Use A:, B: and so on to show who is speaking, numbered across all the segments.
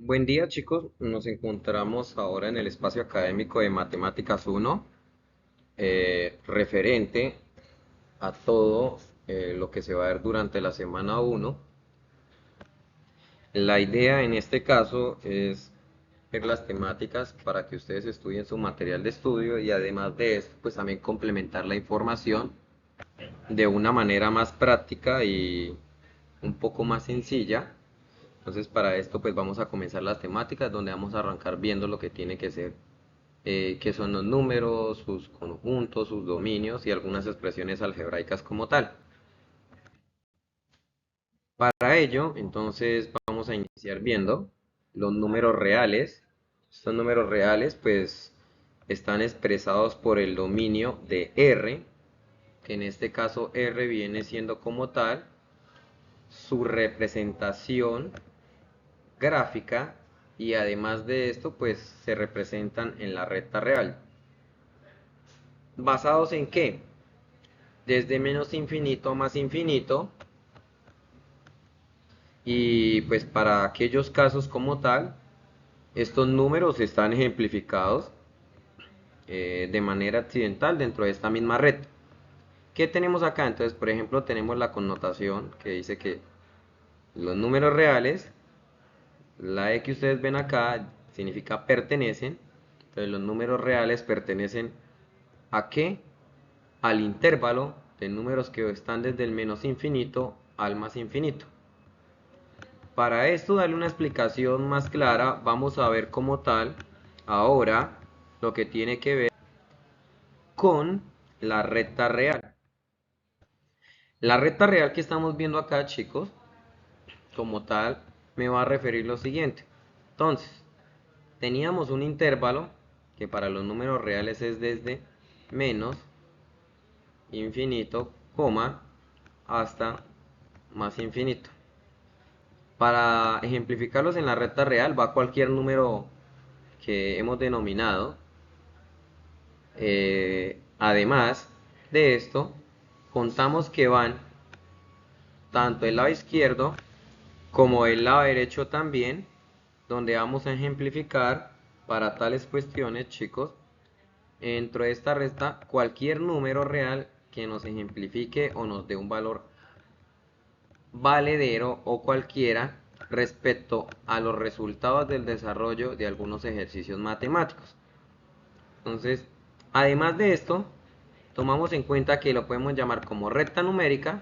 A: Buen día, chicos, nos encontramos ahora en el espacio académico de Matemáticas 1, referente a todo lo que se va a ver durante la semana 1. La idea en este caso es ver las temáticas para que ustedes estudien su material de estudio y además de esto, pues también complementar la información de una manera más práctica y un poco más sencilla. Entonces para esto pues vamos a comenzar las temáticas donde vamos a arrancar viendo lo que tiene que ser, qué son los números, sus conjuntos, sus dominios y algunas expresiones algebraicas como tal. Para ello, entonces vamos a iniciar viendo los números reales. Estos números reales pues están expresados por el dominio de R, que en este caso R viene siendo como tal su representación gráfica y además de esto pues se representan en la recta real. ¿Basados en qué? Desde menos infinito a más infinito, y pues para aquellos casos como tal, estos números están ejemplificados de manera accidental dentro de esta misma red. ¿Qué tenemos acá? Entonces, por ejemplo, tenemos la connotación que dice que los números reales, la E que ustedes ven acá, significa pertenecen. Entonces, los números reales pertenecen ¿a qué? Al intervalo de números que están desde el menos infinito al más infinito. Para esto, darle una explicación más clara, vamos a ver como tal ahora lo que tiene que ver con la recta real. La recta real que estamos viendo acá, chicos, como tal, me va a referir lo siguiente. Entonces, teníamos un intervalo que para los números reales es desde menos infinito, coma, hasta más infinito. Para ejemplificarlos en la recta real va cualquier número que hemos denominado. Además de esto, contamos que van tanto el lado izquierdo como el lado derecho también, donde vamos a ejemplificar para tales cuestiones, chicos, dentro de esta resta cualquier número real que nos ejemplifique o nos dé un valor valedero o cualquiera respecto a los resultados del desarrollo de algunos ejercicios matemáticos. Entonces, además de esto, tomamos en cuenta que lo podemos llamar como recta numérica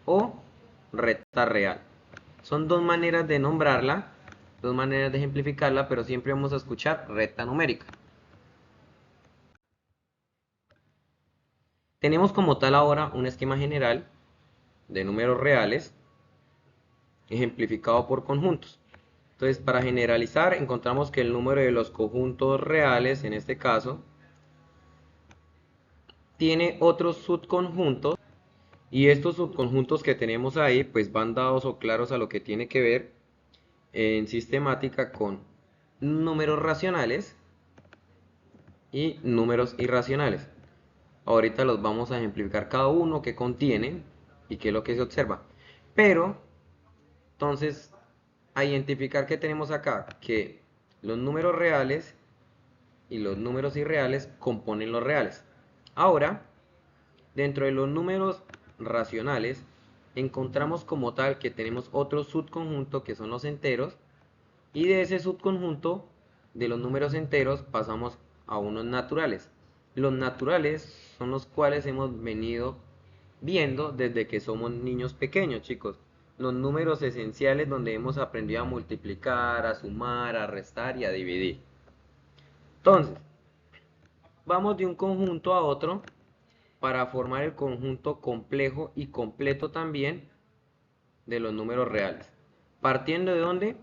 A: o recta real. Son dos maneras de nombrarla, dos maneras de ejemplificarla, pero siempre vamos a escuchar recta numérica. Tenemos como tal ahora un esquema general de números reales ejemplificado por conjuntos. Entonces, para generalizar, encontramos que el número de los conjuntos reales, en este caso, tiene otros subconjuntos. Y estos subconjuntos que tenemos ahí, pues van dados o claros a lo que tiene que ver en sistemática con números racionales y números irracionales. Ahorita los vamos a ejemplificar cada uno que contienen y qué es lo que se observa. Pero, entonces, a identificar que tenemos acá, que los números reales y los números irreales componen los reales. Ahora, dentro de los números racionales, encontramos como tal que tenemos otro subconjunto que son los enteros, y de ese subconjunto de los números enteros pasamos a unos naturales. Los naturales son los cuales hemos venido viendo desde que somos niños pequeños, chicos. Los números esenciales donde hemos aprendido a multiplicar, a sumar, a restar y a dividir. Entonces, vamos de un conjunto a otro para formar el conjunto complejo y completo también de los números reales. ¿Partiendo de dónde?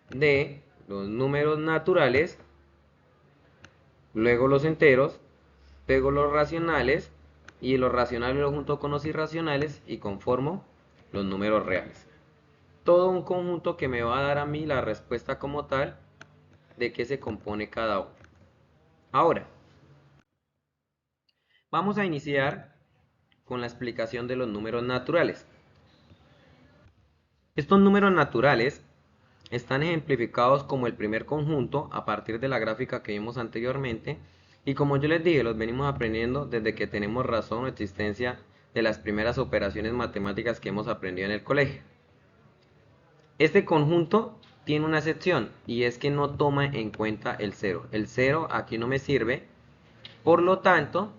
A: De los números naturales, luego los enteros, luego los racionales, y los racionales lo junto con los irracionales y conformo los números reales. Todo un conjunto que me va a dar a mí la respuesta como tal de qué se compone cada uno. Ahora, vamos a iniciar con la explicación de los números naturales. Estos números naturales están ejemplificados como el primer conjunto a partir de la gráfica que vimos anteriormente, y como yo les dije, los venimos aprendiendo desde que tenemos razón o existencia de las primeras operaciones matemáticas que hemos aprendido en el colegio. Este conjunto tiene una excepción, y es que no toma en cuenta el cero. El cero aquí no me sirve, por lo tanto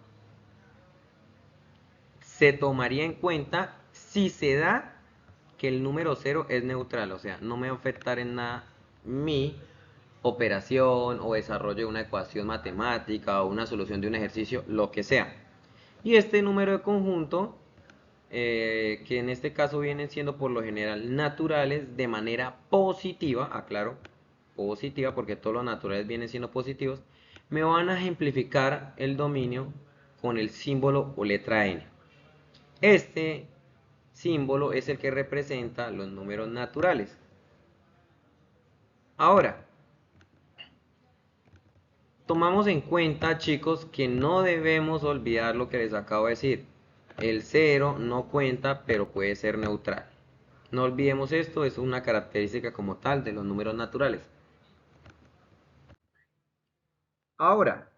A: se tomaría en cuenta si se da que el número cero es neutral, o sea, no me va a afectar en nada mi operación o desarrollo de una ecuación matemática o una solución de un ejercicio, lo que sea. Y este número de conjunto, que en este caso vienen siendo por lo general naturales de manera positiva, aclaro, positiva porque todos los naturales vienen siendo positivos, me van a ejemplificar el dominio con el símbolo o letra n. Este símbolo es el que representa los números naturales. Ahora, tomamos en cuenta, chicos, que no debemos olvidar lo que les acabo de decir. El cero no cuenta, pero puede ser neutral. No olvidemos esto, es una característica como tal de los números naturales. Ahora,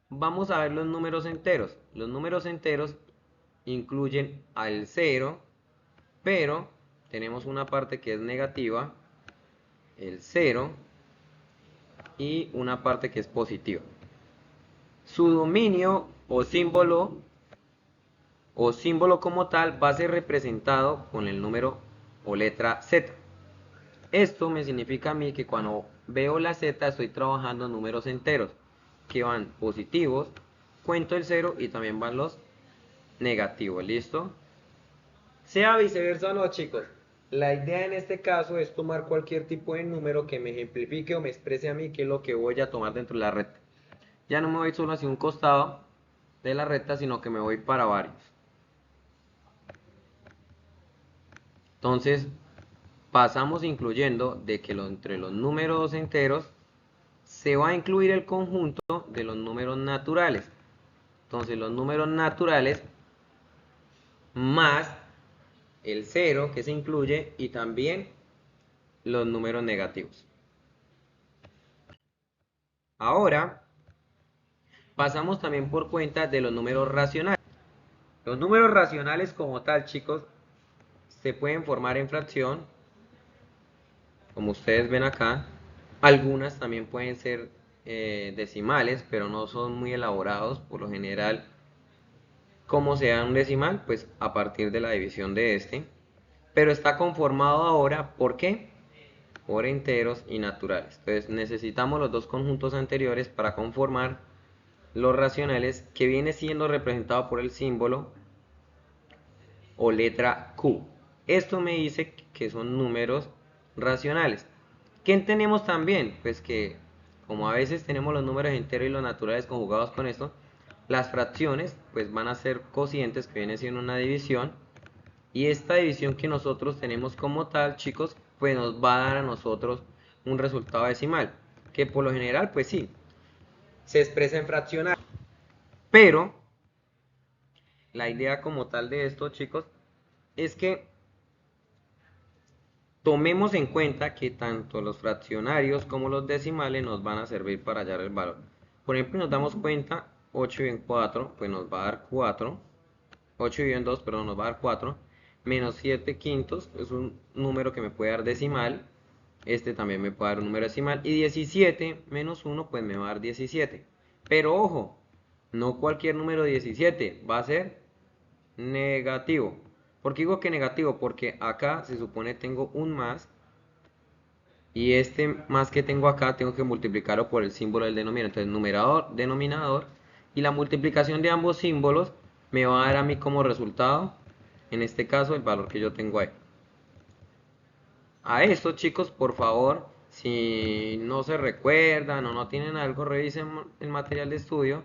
A: vamos a ver los números enteros. Los números enteros incluyen al cero, pero tenemos una parte que es negativa, el cero, y una parte que es positiva. Su dominio o símbolo como tal va a ser representado con el número o letra Z. Esto me significa a mí que cuando veo la Z estoy trabajando números enteros que van positivos, cuento el 0 y también van los negativos, ¿listo? Sea viceversa o no, chicos. La idea en este caso es tomar cualquier tipo de número que me ejemplifique o me exprese a mí qué es lo que voy a tomar dentro de la recta. Ya no me voy solo hacia un costado de la recta, sino que me voy para varios. Entonces, pasamos incluyendo de que entre los números enteros se va a incluir el conjunto de los números naturales. Entonces, los números naturales más el cero que se incluye y también los números negativos. Ahora, pasamos también por cuenta de los números racionales. Los números racionales como tal, chicos, se pueden formar en fracción, como ustedes ven acá. Algunas también pueden ser decimales, pero no son muy elaborados. Por lo general, ¿cómo se da un decimal? Pues a partir de la división de este. Pero está conformado ahora, ¿por qué? Por enteros y naturales. Entonces necesitamos los dos conjuntos anteriores para conformar los racionales, que viene siendo representado por el símbolo o letra Q. Esto me dice que son números racionales. ¿Qué entendemos también? Pues que como a veces tenemos los números enteros y los naturales conjugados con esto, las fracciones pues van a ser cocientes, que viene siendo una división, y esta división que nosotros tenemos como tal, chicos, pues nos va a dar a nosotros un resultado decimal, que por lo general pues sí, se expresa en fraccional, pero la idea como tal de esto, chicos, es que tomemos en cuenta que tanto los fraccionarios como los decimales nos van a servir para hallar el valor. Por ejemplo, nos damos cuenta, 8 y en 4, pues nos va a dar 4. 8 y en 2, perdón, nos va a dar 4. Menos 7 quintos es un número que me puede dar decimal. Este también me puede dar un número decimal. Y 17 menos 1, pues me va a dar 17. Pero ojo, no cualquier número 17 va a ser negativo. ¿Por qué digo que negativo? Porque acá se supone tengo un más, y este más que tengo acá tengo que multiplicarlo por el símbolo del denominador. Entonces numerador, denominador, y la multiplicación de ambos símbolos me va a dar a mí como resultado, en este caso, el valor que yo tengo ahí. A esto, chicos, por favor, si no se recuerdan o no tienen algo, revisen el material de estudio.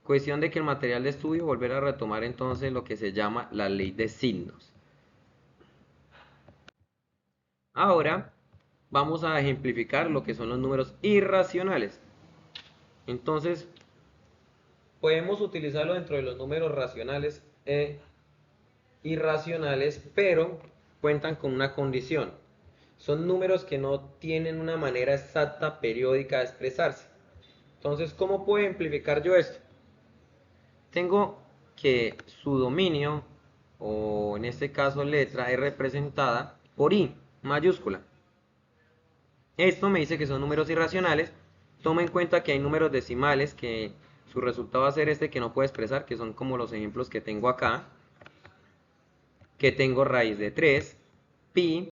A: Cuestión de que el material de estudio volver a retomar entonces lo que se llama la ley de signos. Ahora vamos a ejemplificar lo que son los números irracionales. Entonces, podemos utilizarlo dentro de los números racionales e irracionales, pero cuentan con una condición. son números que no tienen una manera exacta periódica de expresarse. Entonces, ¿cómo puedo ejemplificar yo esto? Tengo que su dominio, o en este caso letra, es representada por i mayúscula. Esto me dice que son números irracionales. Toma en cuenta que hay números decimales que su resultado va a ser este que no puedo expresar, que son como los ejemplos que tengo acá, que tengo raíz de 3, pi,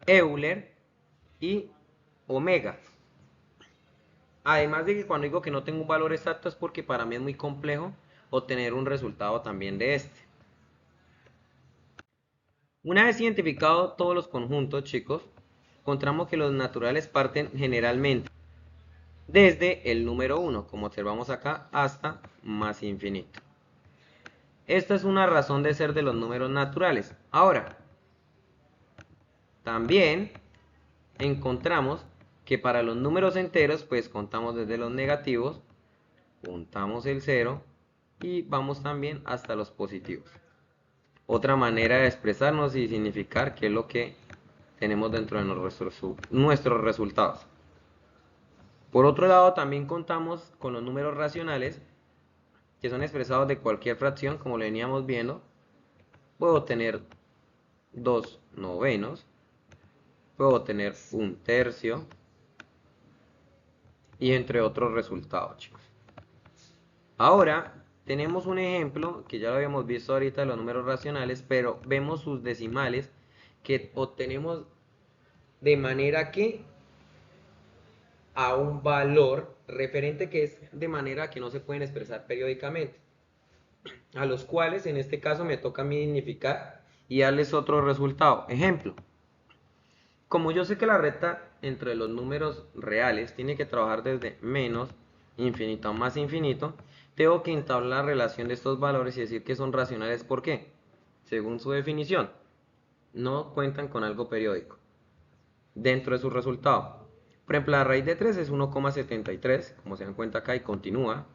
A: Euler y omega. Además de que cuando digo que no tengo un valor exacto es porque para mí es muy complejo obtener un resultado también de este. Una vez identificados todos los conjuntos, chicos, encontramos que los naturales parten generalmente desde el número 1, como observamos acá, hasta más infinito. Esta es una razón de ser de los números naturales. Ahora, también encontramos que para los números enteros, pues contamos desde los negativos, juntamos el 0 y vamos también hasta los positivos. Otra manera de expresarnos y significar qué es lo que tenemos dentro de nuestros resultados. Por otro lado, también contamos con los números racionales, que son expresados de cualquier fracción, como lo veníamos viendo. Puedo tener 2 novenos, puedo tener 1/3, y entre otros resultados, chicos. Ahora, tenemos un ejemplo, que ya lo habíamos visto ahorita de los números racionales, pero vemos sus decimales que obtenemos de manera que a un valor referente que es de manera que no se pueden expresar periódicamente, a los cuales en este caso me toca a mí dignificar y darles otro resultado. Ejemplo, como yo sé que la recta entre los números reales tiene que trabajar desde menos infinito a más infinito, tengo que entablar la relación de estos valores y decir que son racionales. ¿Por qué? Según su definición, no cuentan con algo periódico dentro de su resultado. Por ejemplo, la raíz de 3 es 1,73, como se dan cuenta acá, y continúa,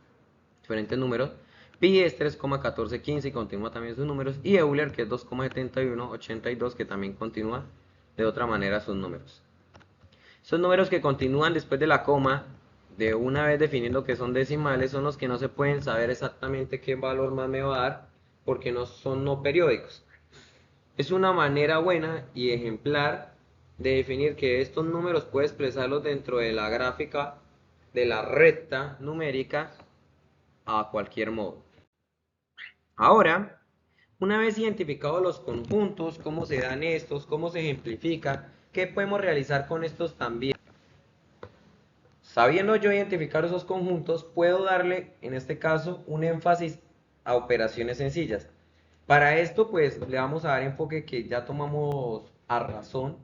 A: diferentes números. Pi es 3,1415 y continúa también sus números. Y Euler, que es 2,7182, que también continúa de otra manera sus números. Esos números que continúan después de la coma, de una vez definiendo que son decimales, son los que no se pueden saber exactamente qué valor más me va a dar, porque no son no periódicos. Es una manera buena y ejemplar de definir que estos números puedes expresarlos dentro de la gráfica de la recta numérica a cualquier modo. Ahora, una vez identificados los conjuntos, cómo se dan estos, cómo se ejemplifican, qué podemos realizar con estos también. Sabiendo yo identificar esos conjuntos, puedo darle, en este caso, un énfasis a operaciones sencillas. Para esto, pues, le vamos a dar enfoque que ya tomamos a razón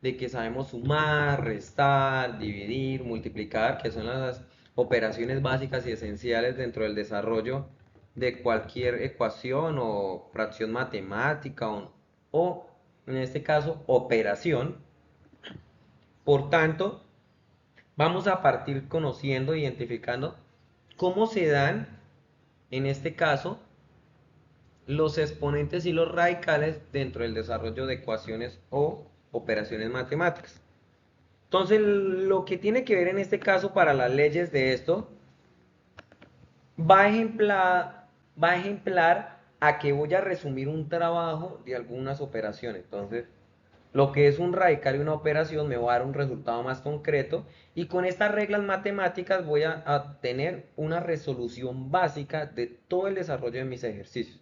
A: de que sabemos sumar, restar, dividir, multiplicar, que son las operaciones básicas y esenciales dentro del desarrollo de cualquier ecuación o fracción matemática o en este caso, operación. Por tanto, vamos a partir conociendo, identificando cómo se dan, en este caso, los exponentes y los radicales dentro del desarrollo de ecuaciones o operaciones matemáticas. Entonces, lo que tiene que ver en este caso para las leyes de esto va a ejemplar a que voy a resumir un trabajo de algunas operaciones. Entonces, lo que es un radical y una operación me va a dar un resultado más concreto y con estas reglas matemáticas voy a tener una resolución básica de todo el desarrollo de mis ejercicios.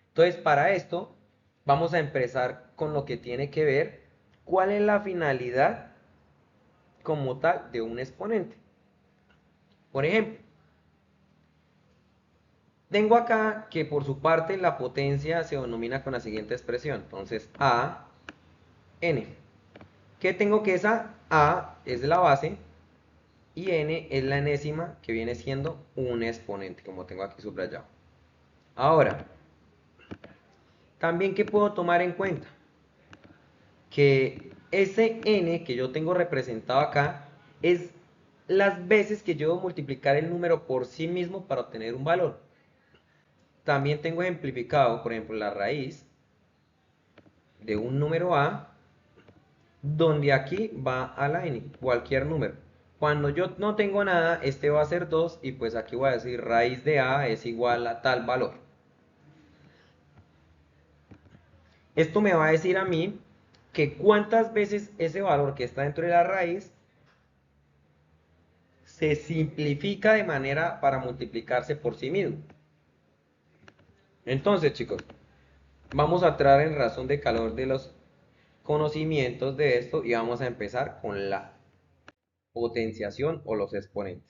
A: Entonces, para esto vamos a empezar con lo que tiene que ver cuál es la finalidad como tal de un exponente. Por ejemplo, tengo acá que por su parte la potencia se denomina con la siguiente expresión. Entonces, a n. ¿Qué tengo que esa a es la base y n es la enésima, que viene siendo un exponente, como tengo aquí subrayado? Ahora, también que puedo tomar en cuenta que ese n que yo tengo representado acá es las veces que yo debo multiplicar el número por sí mismo para obtener un valor. También tengo ejemplificado, por ejemplo, la raíz de un número a donde aquí va a la n, cualquier número. Cuando yo no tengo nada, este va a ser 2 y pues aquí voy a decir raíz de a es igual a tal valor. Esto me va a decir a mí que cuántas veces ese valor que está dentro de la raíz se simplifica de manera para multiplicarse por sí mismo. Entonces, chicos, vamos a entrar en razón de calor de los conocimientos de esto y vamos a empezar con la potenciación o los exponentes.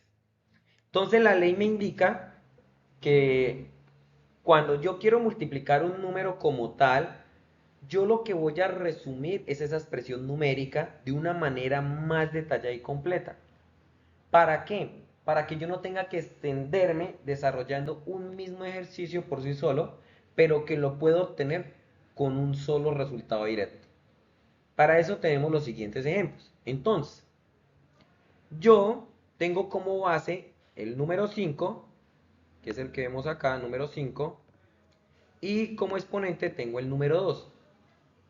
A: Entonces, la ley me indica que cuando yo quiero multiplicar un número como tal, yo lo que voy a resumir es esa expresión numérica de una manera más detallada y completa. ¿Para qué? Para que yo no tenga que extenderme desarrollando un mismo ejercicio por sí solo, pero que lo puedo obtener con un solo resultado directo. Para eso tenemos los siguientes ejemplos. Entonces, yo tengo como base el número 5, que es el que vemos acá, número 5, y como exponente tengo el número 2.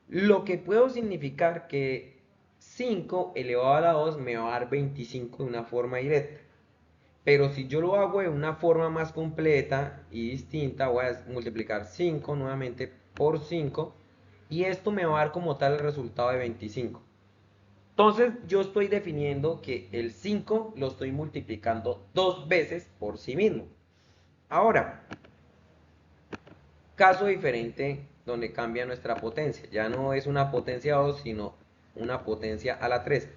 A: Lo que puedo significar que 5 elevado a la 2 me va a dar 25 de una forma directa. Pero si yo lo hago de una forma más completa y distinta, voy a multiplicar 5 nuevamente por 5 y esto me va a dar como tal el resultado de 25. Entonces yo estoy definiendo que el 5 lo estoy multiplicando dos veces por sí mismo. Ahora, caso diferente donde cambia nuestra potencia. Ya no es una potencia 2, sino una potencia a la 3.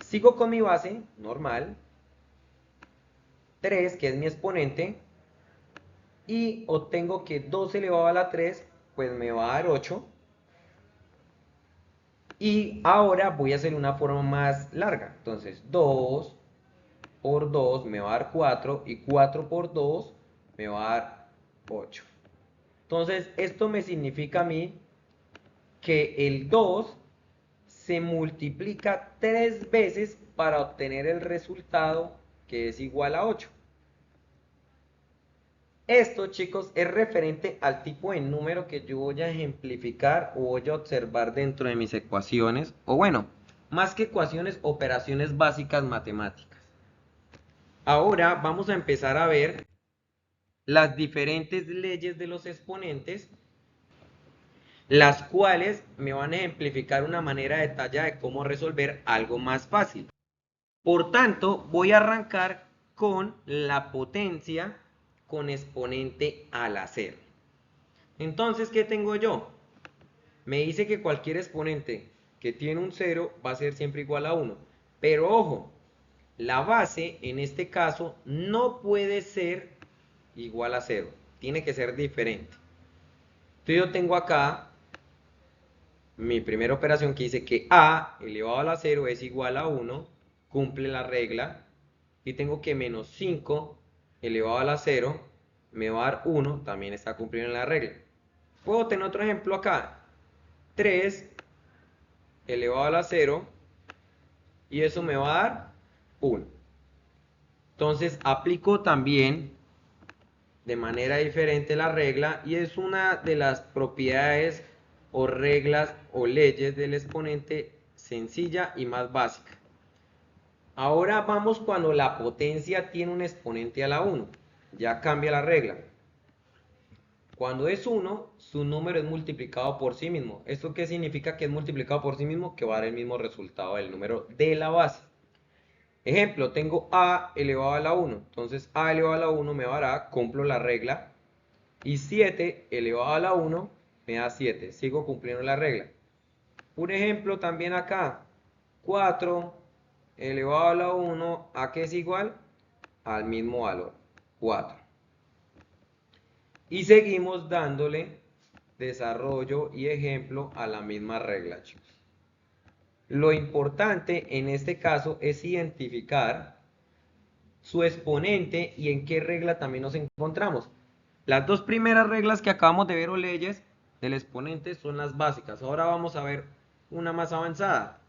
A: Sigo con mi base normal, 3, que es mi exponente, y obtengo que 2 elevado a la 3, pues me va a dar 8. Y ahora voy a hacer una forma más larga. Entonces, 2 por 2 me va a dar 4 y 4 por 2 me va a dar 8. Entonces, esto me significa a mí que el 2 se multiplica 3 veces para obtener el resultado que es igual a 8. Esto, chicos, es referente al tipo de número que yo voy a ejemplificar o voy a observar dentro de mis ecuaciones, o bueno, más que ecuaciones, operaciones básicas matemáticas. Ahora vamos a empezar a ver las diferentes leyes de los exponentes, las cuales me van a ejemplificar una manera detallada de cómo resolver algo más fácil. Por tanto, voy a arrancar con la potencia con exponente a la 0. Entonces, ¿qué tengo yo? Me dice que cualquier exponente que tiene un 0 va a ser siempre igual a 1. Pero ojo, la base en este caso no puede ser igual a 0. Tiene que ser diferente. Entonces yo tengo acá mi primera operación que dice que a elevado a la 0 es igual a 1, cumple la regla. Y tengo que menos 5 elevado a la 0 me va a dar 1, también está cumpliendo la regla. Puedo tener otro ejemplo acá. 3 elevado a la 0 y eso me va a dar 1. Entonces aplico también de manera diferente la regla y es una de las propiedades o reglas o leyes del exponente sencilla y más básica. Ahora vamos cuando la potencia tiene un exponente a la 1. Ya cambia la regla. Cuando es 1, su número es multiplicado por sí mismo. ¿Esto qué significa que es multiplicado por sí mismo? Que va a dar el mismo resultado del número de la base. Ejemplo, tengo a elevado a la 1. Entonces a elevado a la 1 me dará, cumplo la regla. Y 7 elevado a la 1 me da 7. Sigo cumpliendo la regla. Un ejemplo también acá. 4 elevado a la 1, ¿a qué es igual? Al mismo valor, 4. Y seguimos dándole desarrollo y ejemplo a la misma regla, chicos. Lo importante en este caso es identificar su exponente y en qué regla también nos encontramos. Las dos primeras reglas que acabamos de ver o leyes del exponente son las básicas. Ahora vamos a ver una más avanzada.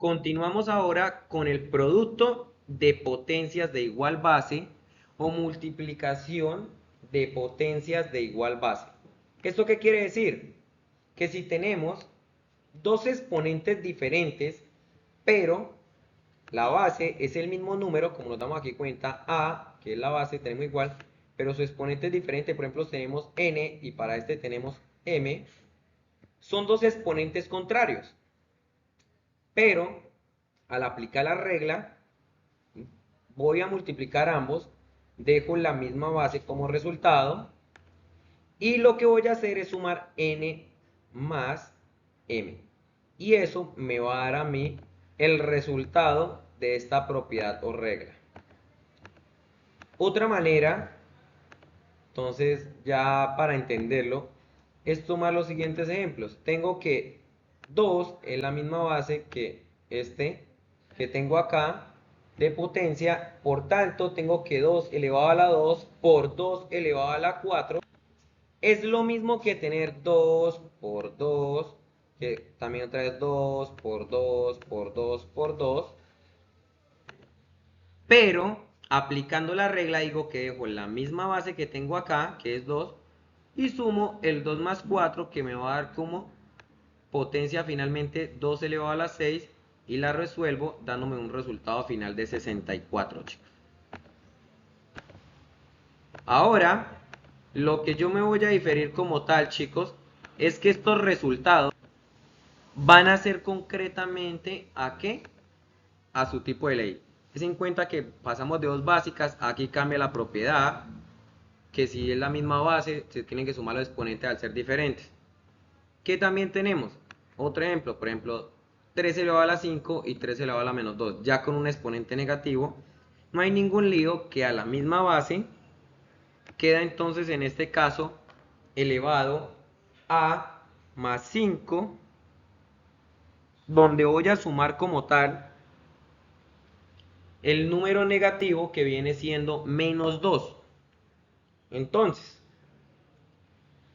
A: Continuamos ahora con el producto de potencias de igual base o multiplicación de potencias de igual base. ¿Esto qué quiere decir? Que si tenemos dos exponentes diferentes, pero la base es el mismo número, como nos damos aquí cuenta, a, que es la base, tenemos igual, pero su exponente es diferente. Por ejemplo, tenemos n y para este tenemos m. Son dos exponentes contrarios, pero al aplicar la regla, voy a multiplicar ambos, dejo la misma base como resultado, y lo que voy a hacer es sumar n más m. Y eso me va a dar a mí el resultado de esta propiedad o regla. Otra manera, entonces ya para entenderlo, es tomar los siguientes ejemplos. Tengo que 2 es la misma base que este que tengo acá de potencia, por tanto tengo que 2 elevado a la 2 por 2 elevado a la 4 es lo mismo que tener 2 por 2, que también otra vez 2 por 2 por 2 por 2, pero aplicando la regla digo que dejo la misma base que tengo acá, que es 2, y sumo el 2 más 4, que me va a dar como potencia finalmente 2 elevado a la 6, y la resuelvo dándome un resultado final de 64, chicos. Ahora, lo que yo me voy a diferir como tal, chicos, es que estos resultados van a ser concretamente ¿a qué? A su tipo de ley. Ten en cuenta que pasamos de dos básicas, aquí cambia la propiedad, que si es la misma base, se tienen que sumar los exponentes al ser diferentes. ¿Qué también tenemos? Otro ejemplo, por ejemplo, 3 elevado a la 5 y 3 elevado a la menos 2, ya con un exponente negativo. No hay ningún lío, que a la misma base queda entonces en este caso elevado a más 5, donde voy a sumar como tal el número negativo, que viene siendo menos 2. Entonces,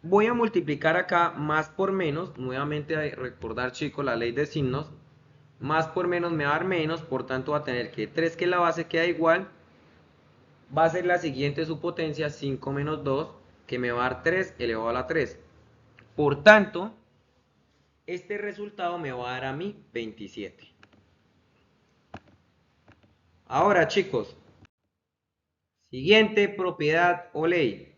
A: voy a multiplicar acá más por menos. Nuevamente a recordar, chicos, la ley de signos. Más por menos me va a dar menos, por tanto va a tener que 3, que la base queda igual, va a ser la siguiente su potencia, 5 menos 2, que me va a dar 3 elevado a la 3. Por tanto, este resultado me va a dar a mí 27. Ahora, chicos, siguiente propiedad o ley.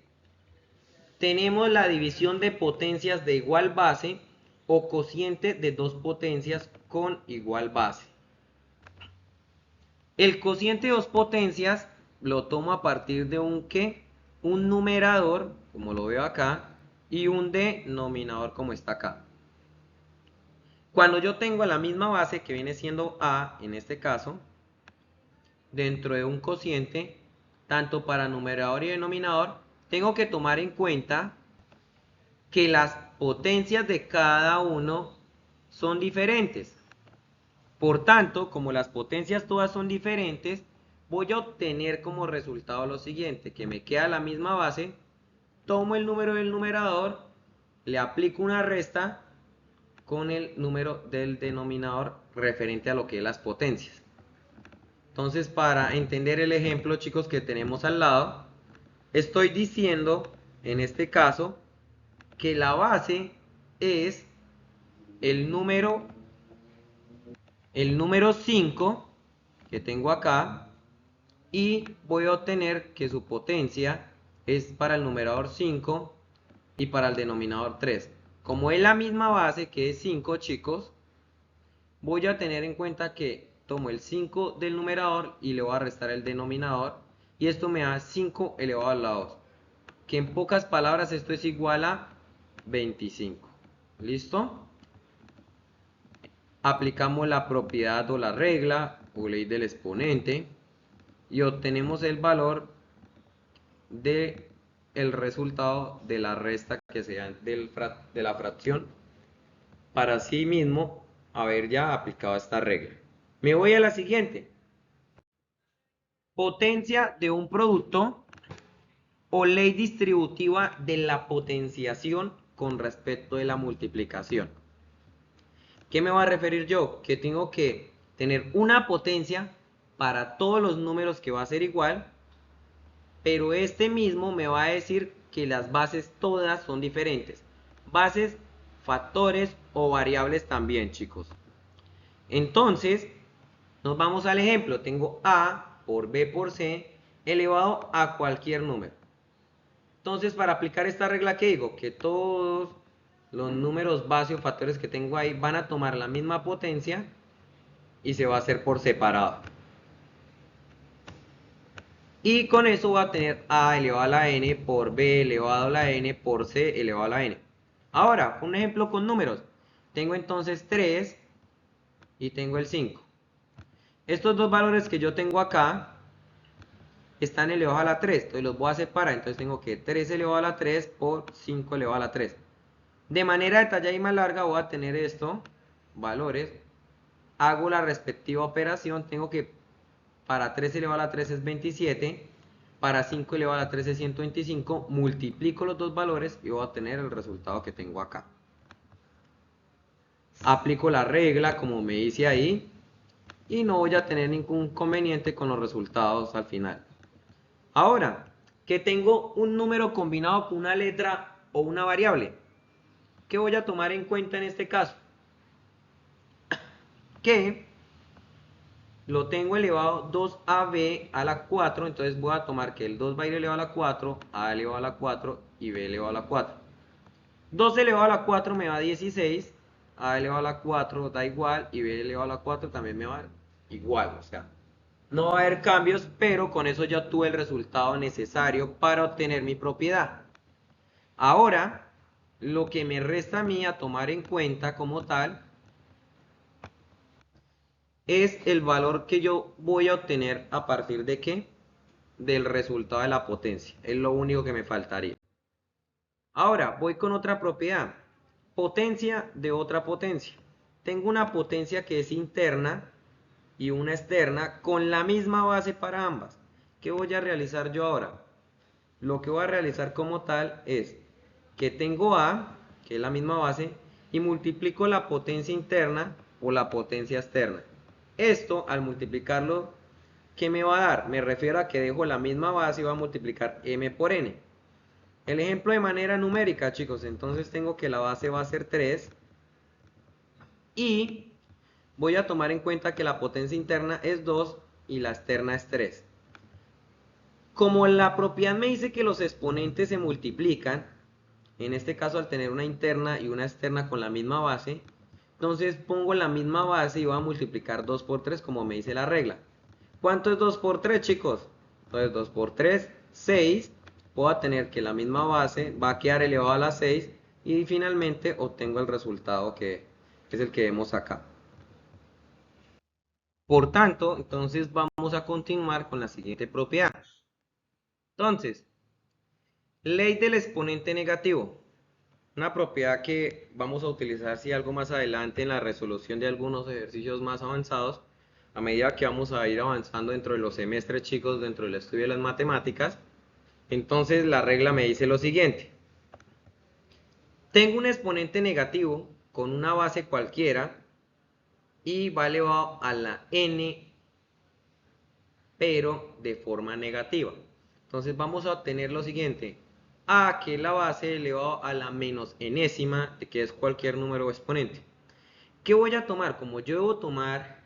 A: Tenemos la división de potencias de igual base o cociente de dos potencias con igual base. El cociente de dos potencias lo tomo a partir de un ¿qué? Un numerador, como lo veo acá, y un denominador, como está acá. Cuando yo tengo la misma base, que viene siendo a, en este caso, dentro de un cociente, tanto para numerador y denominador, tengo que tomar en cuenta que las potencias de cada uno son diferentes. Por tanto, como las potencias todas son diferentes, voy a obtener como resultado lo siguiente, que me queda la misma base, tomo el número del numerador, le aplico una resta con el número del denominador referente a lo que es las potencias. Entonces, para entender el ejemplo, chicos, que tenemos al lado, estoy diciendo, en este caso, que la base es el número 5 que tengo acá, y voy a obtener que su potencia es para el numerador 5 y para el denominador 3. Como es la misma base, que es 5, chicos, voy a tener en cuenta que tomo el 5 del numerador y le voy a restar el denominador, y esto me da 5 elevado a la 2, que en pocas palabras esto es igual a 25. ¿Listo? Aplicamos la propiedad o la regla o ley del exponente y obtenemos el valor de el resultado de la resta que sea de la fracción, para así mismo haber ya aplicado esta regla. Me voy a la siguiente. Potencia de un producto o ley distributiva de la potenciación con respecto de la multiplicación. ¿Qué me va a referir yo? Que tengo que tener una potencia para todos los números que va a ser igual, pero este mismo me va a decir que las bases todas son diferentes. Bases factores o variables también, chicos. Entonces, nos vamos al ejemplo. Tengo A por B por C elevado a cualquier número. Entonces, para aplicar esta regla, ¿qué digo? Que todos los números base o factores que tengo ahí van a tomar la misma potencia y se va a hacer por separado. Y con eso voy a tener A elevado a la N por B elevado a la N por C elevado a la N. Ahora, un ejemplo con números. Tengo entonces 3 y tengo el 5. Estos dos valores que yo tengo acá están elevados a la 3. Entonces los voy a separar. Entonces tengo que 3 elevado a la 3 por 5 elevado a la 3. De manera detallada y más larga voy a tener esto, valores. Hago la respectiva operación. Tengo que para 3 elevado a la 3 es 27. Para 5 elevado a la 3 es 125. Multiplico los dos valores y voy a obtener el resultado que tengo acá. Aplico la regla como me dice ahí. Y no voy a tener ningún inconveniente con los resultados al final. Ahora, que tengo un número combinado con una letra o una variable, ¿qué voy a tomar en cuenta en este caso? Que lo tengo elevado 2ab a la 4, entonces voy a tomar que el 2 va a ir elevado a la 4, a elevado a la 4 y b elevado a la 4. 2 elevado a la 4 me va a 16, a elevado a la 4 da igual y b elevado a la 4 también me va igual, o sea, no va a haber cambios, pero con eso ya tuve el resultado necesario para obtener mi propiedad. Ahora, lo que me resta a mí a tomar en cuenta como tal es el valor que yo voy a obtener a partir de qué? Del resultado de la potencia. Es lo único que me faltaría. Ahora, voy con otra propiedad. Potencia de otra potencia. Tengo una potencia que es interna y una externa con la misma base para ambas. ¿Qué voy a realizar yo ahora? Lo que voy a realizar como tal es que tengo A, que es la misma base, y multiplico la potencia interna por la potencia externa. Esto, al multiplicarlo, ¿qué me va a dar? Me refiero a que dejo la misma base y voy a multiplicar m por n. El ejemplo de manera numérica, chicos, entonces tengo que la base va a ser 3 y voy a tomar en cuenta que la potencia interna es 2 y la externa es 3. Como la propiedad me dice que los exponentes se multiplican, en este caso al tener una interna y una externa con la misma base, entonces pongo la misma base y voy a multiplicar 2 por 3 como me dice la regla. ¿Cuánto es 2 por 3, chicos? Entonces 2 por 3, 6. Puedo tener que la misma base va a quedar elevado a la 6 y finalmente obtengo el resultado que es el que vemos acá. Por tanto, entonces vamos a continuar con la siguiente propiedad. Entonces, ley del exponente negativo. Una propiedad que vamos a utilizar si algo más adelante en la resolución de algunos ejercicios más avanzados, a medida que vamos a ir avanzando dentro de los semestres, chicos, dentro del estudio de las matemáticas. Entonces la regla me dice lo siguiente. Tengo un exponente negativo con una base cualquiera y va elevado a la n, pero de forma negativa. Entonces vamos a obtener lo siguiente. A, que es la base elevado a la menos enésima, que es cualquier número exponente. ¿Qué voy a tomar? Como yo debo tomar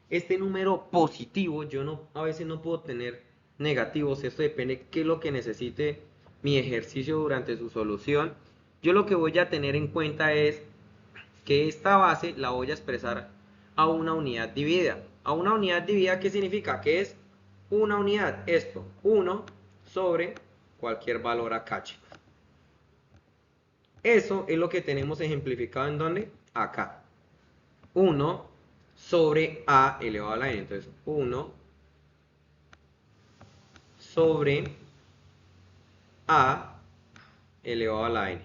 A: este número positivo, yo no, a veces no puedo tener negativos, esto depende de qué es lo que necesite mi ejercicio durante su solución. Yo lo que voy a tener en cuenta es que esta base la voy a expresar a una unidad dividida. A una unidad dividida, ¿qué significa? Que es una unidad, esto, 1 sobre cualquier valor acá, chicos. Eso es lo que tenemos ejemplificado en donde, acá. 1 sobre a elevado a la n. Entonces, 1 sobre a elevado a la n.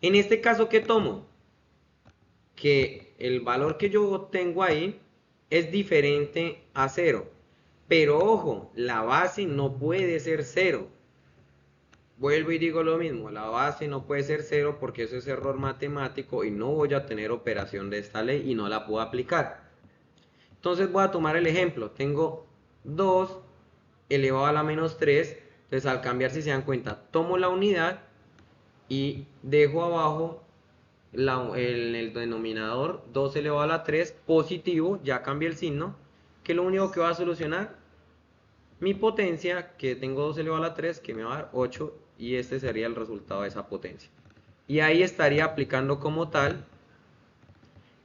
A: En este caso, ¿qué tomo? Que el valor que yo tengo ahí es diferente a 0. Pero ojo, la base no puede ser 0. Vuelvo y digo lo mismo, la base no puede ser 0 porque eso es error matemático y no voy a tener operación de esta ley y no la puedo aplicar. Entonces voy a tomar el ejemplo. Tengo 2 elevado a la menos 3. Entonces al cambiar, si se dan cuenta, tomo la unidad y dejo abajo en el denominador 2 elevado a la 3 positivo, ya cambia el signo, que lo único que va a solucionar mi potencia, que tengo 2 elevado a la 3, que me va a dar 8, y este sería el resultado de esa potencia. Y ahí estaría aplicando como tal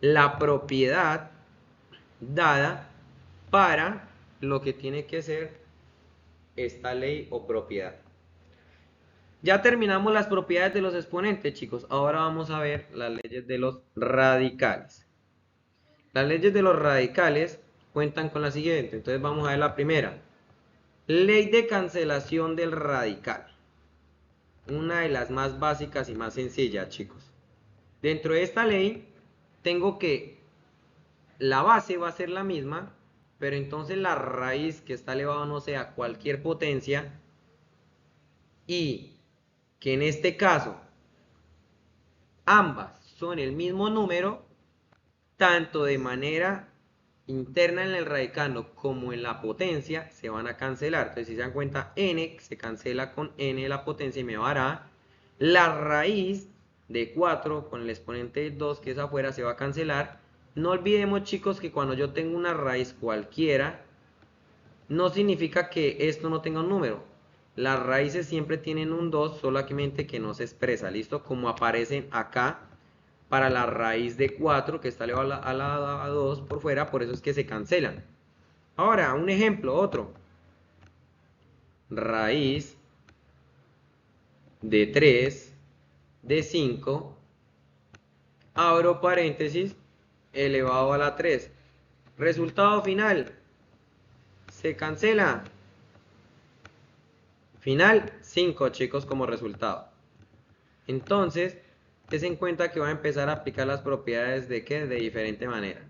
A: la propiedad dada para lo que tiene que ser esta ley o propiedad. Ya terminamos las propiedades de los exponentes, chicos. Ahora vamos a ver las leyes de los radicales. Las leyes de los radicales cuentan con la siguiente. Entonces vamos a ver la primera. Ley de cancelación del radical. Una de las más básicas y más sencillas, chicos. Dentro de esta ley tengo que la base va a ser la misma, pero entonces la raíz que está elevado, no sé, a cualquier potencia, y que en este caso ambas son el mismo número, tanto de manera interna en el radicando como en la potencia, se van a cancelar. Entonces, si se dan cuenta, n se cancela con n de la potencia y me va a dar la raíz de 4 con el exponente 2 que es afuera, se va a cancelar. No olvidemos, chicos, que cuando yo tengo una raíz cualquiera, no significa que esto no tenga un número. Las raíces siempre tienen un 2, solamente que no se expresa, ¿listo? Como aparecen acá para la raíz de 4, que está elevado a 2 por fuera, por eso es que se cancelan. Ahora, un ejemplo, otro. Raíz de 3 de 5, abro paréntesis, elevado a la 3. Resultado final, se cancela. Final, 5, chicos, como resultado. Entonces, ten en cuenta que va a empezar a aplicar las propiedades de ¿qué? De diferente manera.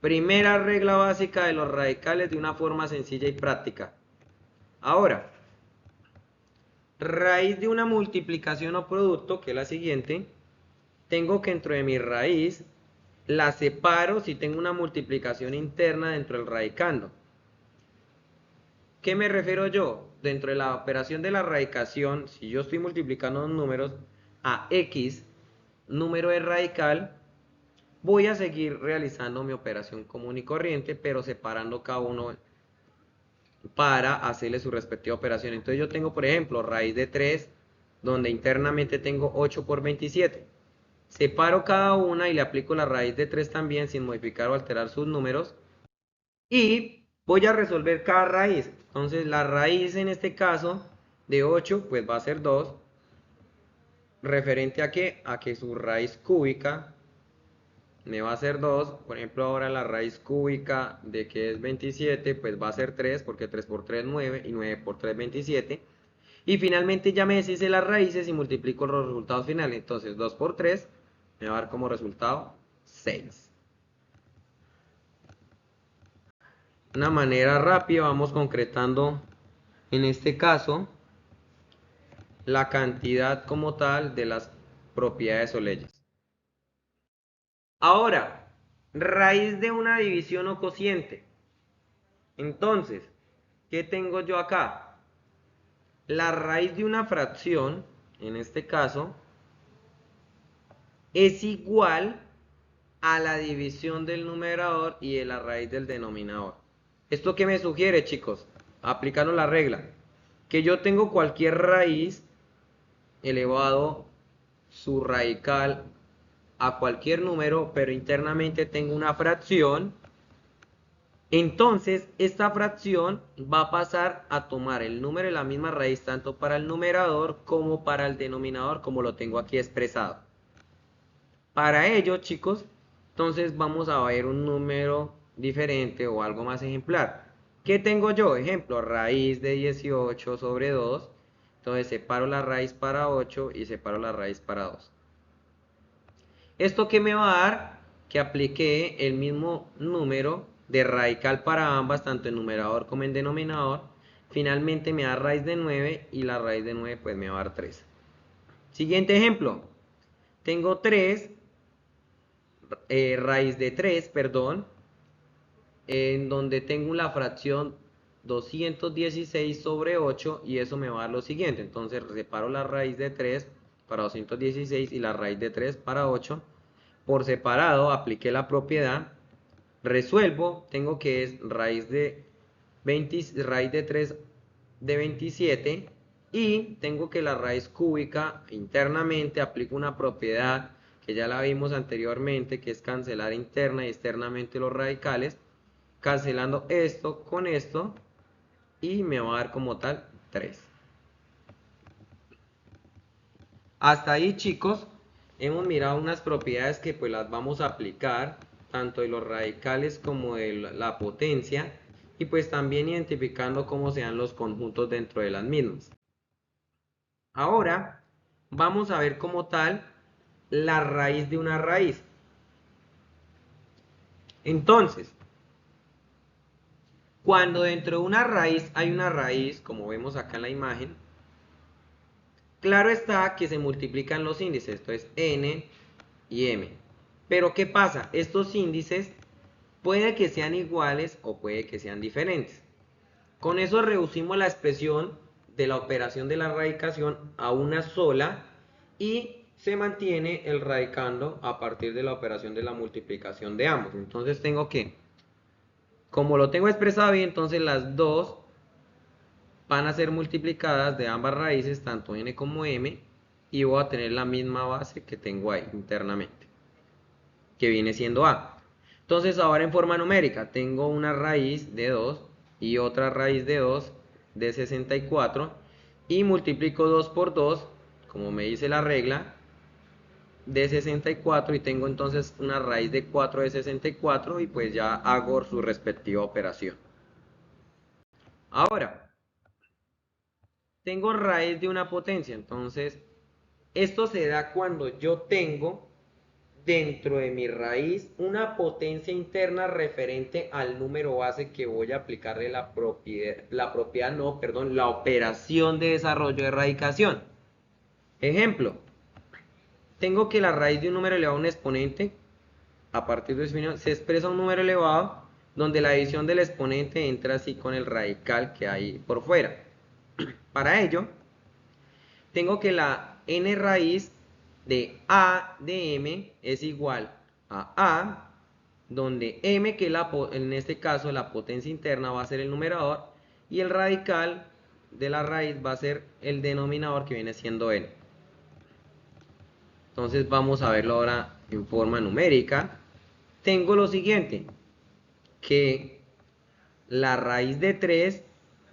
A: Primera regla básica de los radicales de una forma sencilla y práctica. Ahora, raíz de una multiplicación o producto, que es la siguiente, tengo que dentro de mi raíz la separo si tengo una multiplicación interna dentro del radicando. ¿Qué me refiero yo? Dentro de la operación de la radicación, si yo estoy multiplicando dos números a x número de radical, voy a seguir realizando mi operación común y corriente, pero separando cada uno para hacerle su respectiva operación. Entonces yo tengo, por ejemplo, raíz de 3, donde internamente tengo 8 por 27. Separo cada una y le aplico la raíz de 3 también, sin modificar o alterar sus números. Y voy a resolver cada raíz. Entonces la raíz en este caso de 8, pues va a ser 2. ¿Referente a qué? A que su raíz cúbica me va a ser 2. Por ejemplo, ahora la raíz cúbica de que es 27, pues va a ser 3, porque 3 por 3 es 9 y 9 por 3 es 27. Y finalmente ya me deshice las raíces y multiplico los resultados finales. Entonces 2 por 3 me va a dar como resultado 6. Una manera rápida vamos concretando en este caso la cantidad como tal de las propiedades o leyes. Ahora, raíz de una división o cociente. Entonces, ¿qué tengo yo acá? La raíz de una fracción, en este caso, es igual a la división del numerador y de la raíz del denominador. ¿Esto qué me sugiere, chicos? Aplicando la regla. Que yo tengo cualquier raíz elevado su radical a cualquier número, pero internamente tengo una fracción. Entonces, esta fracción va a pasar a tomar el número de la misma raíz tanto para el numerador como para el denominador, como lo tengo aquí expresado. Para ello, chicos, entonces vamos a ver un número diferente o algo más ejemplar. ¿Qué tengo yo? Ejemplo, raíz de 18 sobre 2. Entonces separo la raíz para 8 y separo la raíz para 2. ¿Esto qué me va a dar? Que apliqué el mismo número de radical para ambas, tanto en numerador como en denominador. Finalmente me da raíz de 9 y la raíz de 9 pues me va a dar 3. Siguiente ejemplo. Tengo 3, raíz de 3, perdón, en donde tengo la fracción 216 sobre 8 y eso me va a dar lo siguiente. Entonces separo la raíz de 3 para 216 y la raíz de 3 para 8. Por separado apliqué la propiedad, resuelvo, tengo que es raíz de 3 de 27 y tengo que la raíz cúbica internamente aplico una propiedad que ya la vimos anteriormente, que es cancelar interna y externamente los radicales, cancelando esto con esto y me va a dar como tal 3. Hasta ahí, chicos, hemos mirado unas propiedades que pues las vamos a aplicar tanto de los radicales como de la potencia y pues también identificando cómo se dan los conjuntos dentro de las mismas. Ahora vamos a ver como tal la raíz de una raíz. Entonces, cuando dentro de una raíz hay una raíz, como vemos acá en la imagen, claro está que se multiplican los índices, esto es n y m. Pero ¿qué pasa? Estos índices puede que sean iguales o puede que sean diferentes. Con eso reducimos la expresión de la operación de la radicación a una sola y se mantiene el radicando a partir de la operación de la multiplicación de ambos. Entonces tengo que, como lo tengo expresado bien, entonces las dos van a ser multiplicadas de ambas raíces, tanto n como m, y voy a tener la misma base que tengo ahí internamente, que viene siendo a. Entonces ahora en forma numérica tengo una raíz de 2 y otra raíz de 2 de 64 y multiplico 2 por 2, como me dice la regla, de 64 y tengo entonces una raíz de 4 de 64 y pues ya hago su respectiva operación. Ahora, tengo raíz de una potencia, entonces esto se da cuando yo tengo dentro de mi raíz una potencia interna referente al número base que voy a aplicarle la propiedad, no, perdón, la operación de desarrollo de radicación. Ejemplo, tengo que la raíz de un número elevado a un exponente, a partir de definición, se expresa un número elevado donde la división del exponente entra así con el radical que hay por fuera. Para ello, tengo que la n raíz de a de m es igual a, donde m, que en este caso la potencia interna, va a ser el numerador, y el radical de la raíz va a ser el denominador, que viene siendo n. Entonces vamos a verlo ahora en forma numérica. Tengo lo siguiente, que la raíz de 3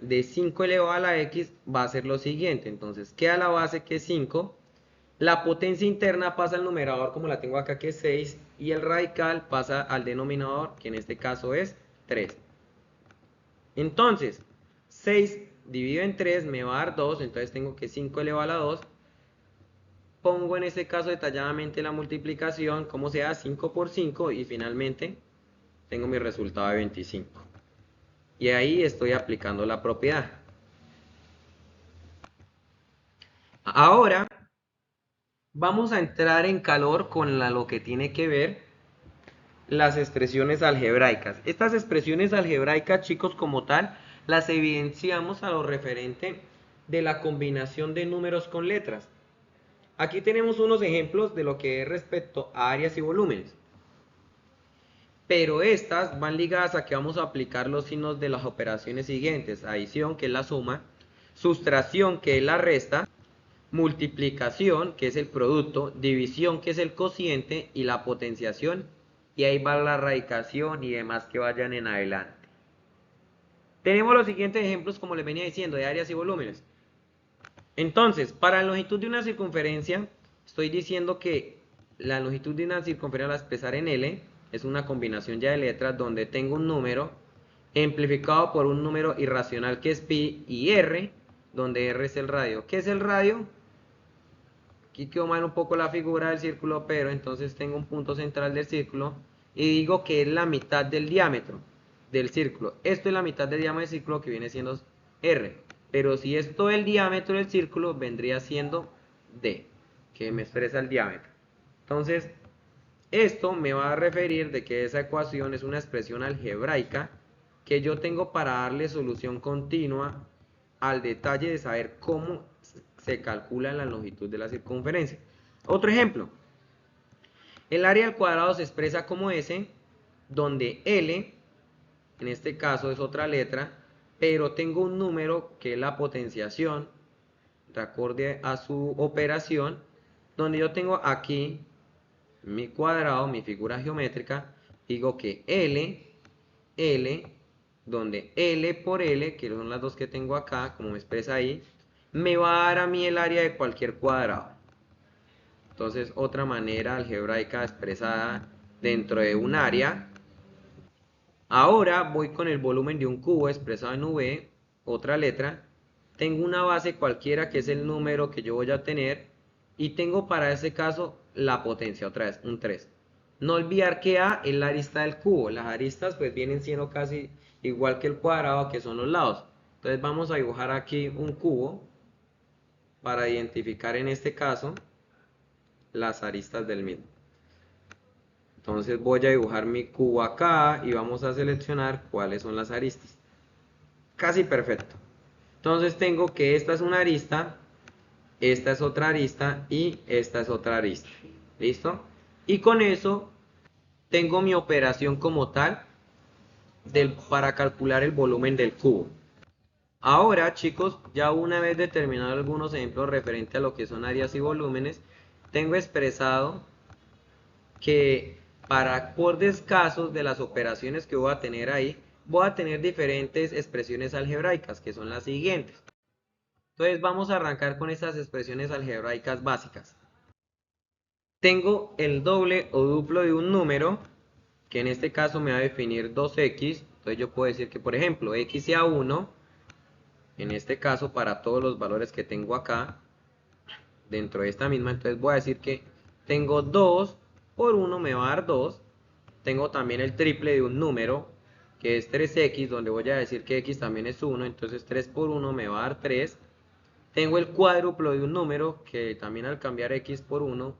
A: de 5 elevado a la x va a ser lo siguiente. Entonces queda la base, que es 5. La potencia interna pasa al numerador, como la tengo acá, que es 6. Y el radical pasa al denominador, que en este caso es 3. Entonces, 6 dividido en 3 me va a dar 2. Entonces tengo que 5 elevado a la 2. Pongo en este caso detalladamente la multiplicación, como sea 5 por 5. Y finalmente tengo mi resultado de 25. Y ahí estoy aplicando la propiedad. Ahora vamos a entrar en calor con lo que tiene que ver las expresiones algebraicas. Estas expresiones algebraicas, chicos, como tal, las evidenciamos a lo referente de la combinación de números con letras. Aquí tenemos unos ejemplos de lo que es respecto a áreas y volúmenes. Pero estas van ligadas a que vamos a aplicar los signos de las operaciones siguientes: adición, que es la suma; sustracción, que es la resta; multiplicación, que es el producto; división, que es el cociente; y la potenciación, y ahí va la radicación y demás que vayan en adelante. Tenemos los siguientes ejemplos, como les venía diciendo, de áreas y volúmenes. Entonces, para la longitud de una circunferencia, estoy diciendo que la longitud de una circunferencia, al expresar en L, es una combinación ya de letras donde tengo un número amplificado por un número irracional, que es pi, y R, donde R es el radio. ¿Qué es el radio? Aquí quedó mal un poco la figura del círculo, pero entonces tengo un punto central del círculo y digo que es la mitad del diámetro del círculo. Esto es la mitad del diámetro del círculo, que viene siendo R. Pero si es todo el diámetro del círculo, vendría siendo D, que me expresa el diámetro. Entonces, esto me va a referir de que esa ecuación es una expresión algebraica que yo tengo para darle solución continua al detalle de saber cómo se calcula la longitud de la circunferencia. Otro ejemplo. El área al cuadrado se expresa como S, donde L, en este caso es otra letra, pero tengo un número que es la potenciación, de acorde a su operación, donde yo tengo aquí mi cuadrado, mi figura geométrica, digo que L, donde L por L, que son las dos que tengo acá, como me expresa ahí, me va a dar a mí el área de cualquier cuadrado. Entonces, otra manera algebraica expresada dentro de un área. Ahora voy con el volumen de un cubo expresado en V, otra letra. Tengo una base cualquiera que es el número que yo voy a tener y tengo para ese caso la potencia, otra vez, un 3. No olvidar que A es la arista del cubo. Las aristas pues vienen siendo casi igual que el cuadrado, que son los lados. Entonces vamos a dibujar aquí un cubo para identificar en este caso las aristas del mismo. Entonces voy a dibujar mi cubo acá y vamos a seleccionar cuáles son las aristas. Casi perfecto. Entonces tengo que esta es una arista, esta es otra arista y esta es otra arista. ¿Listo? Y con eso tengo mi operación como tal para calcular el volumen del cubo. Ahora, chicos, ya una vez determinado algunos ejemplos referentes a lo que son áreas y volúmenes, tengo expresado que para acordes casos de las operaciones que voy a tener ahí, voy a tener diferentes expresiones algebraicas, que son las siguientes. Entonces vamos a arrancar con estas expresiones algebraicas básicas. Tengo el doble o duplo de un número, que en este caso me va a definir 2x. Entonces yo puedo decir que, por ejemplo, x sea 1, en este caso para todos los valores que tengo acá, dentro de esta misma, entonces voy a decir que tengo 2 por 1 me va a dar 2. Tengo también el triple de un número, que es 3x, donde voy a decir que x también es 1, entonces 3 por 1 me va a dar 3. Tengo el cuádruplo de un número, que también al cambiar x por 1,